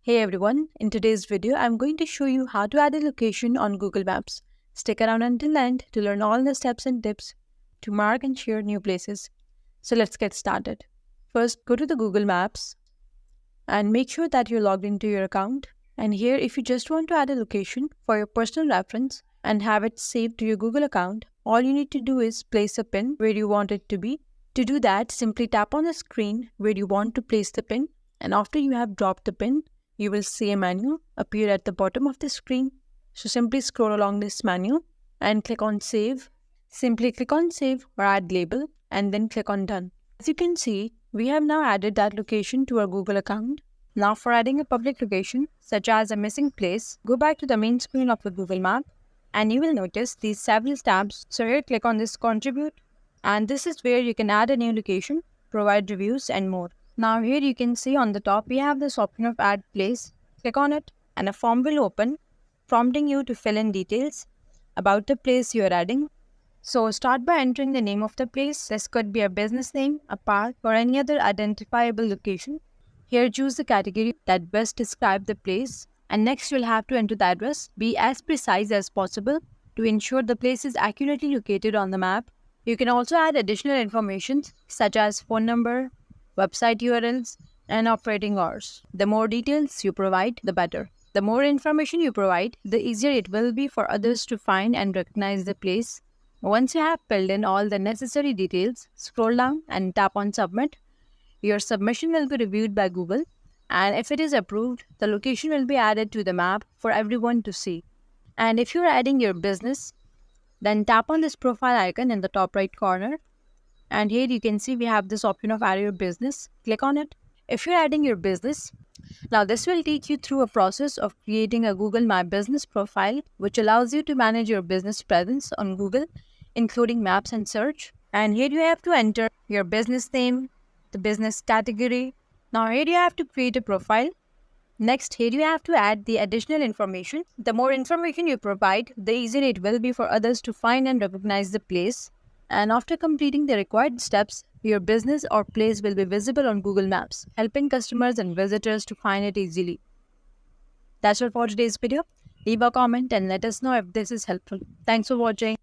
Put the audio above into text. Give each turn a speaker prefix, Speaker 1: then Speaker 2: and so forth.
Speaker 1: Hey everyone, in today's video, I'm going to show you how to add a location on Google Maps. Stick around until the end to learn all the steps and tips to mark and share new places. So let's get started. First, go to the Google Maps and make sure that you're logged into your account. And here, if you just want to add a location for your personal reference and have it saved to your Google account, all you need to do is place a pin where you want it to be. To do that, simply tap on the screen where you want to place the pin, and after you have dropped the pin, you will see a menu appear at the bottom of the screen. So simply scroll along this menu and click on Save. Simply click on Save or Add Label and then click on Done. As you can see, we have now added that location to our Google account. Now for adding a public location, such as a missing place, go back to the main screen of the Google Map and you will notice these several tabs. So here click on this Contribute, and this is where you can add a new location, provide reviews and more. Now here you can see on the top we have this option of Add Place. Click on it and a form will open, prompting you to fill in details about the place you are adding. So start by entering the name of the place. This could be a business name, a park, or any other identifiable location. Here choose the category that best describes the place, and next you'll have to enter the address. Be as precise as possible to ensure the place is accurately located on the map. You can also add additional information such as phone number, website URLs, and operating hours. The more details you provide, the better. The more information you provide, the easier it will be for others to find and recognize the place. Once you have filled in all the necessary details, scroll down and tap on Submit. Your submission will be reviewed by Google, and if it is approved, the location will be added to the map for everyone to see. And if you're adding your business, then tap on this profile icon in the top right corner. And here you can see we have this option of Add Your Business. Click on it. If you're adding your business, now this will teach you through a process of creating a Google My Business profile, which allows you to manage your business presence on Google, including maps and search. And here you have to enter your business name, the business category. Now here you have to create a profile. Next, here you have to add the additional information. The more information you provide, the easier it will be for others to find and recognize the place. And after completing the required steps, your business or place will be visible on Google Maps, helping customers and visitors to find it easily. That's all for today's video. Leave a comment and let us know if this is helpful. Thanks for watching.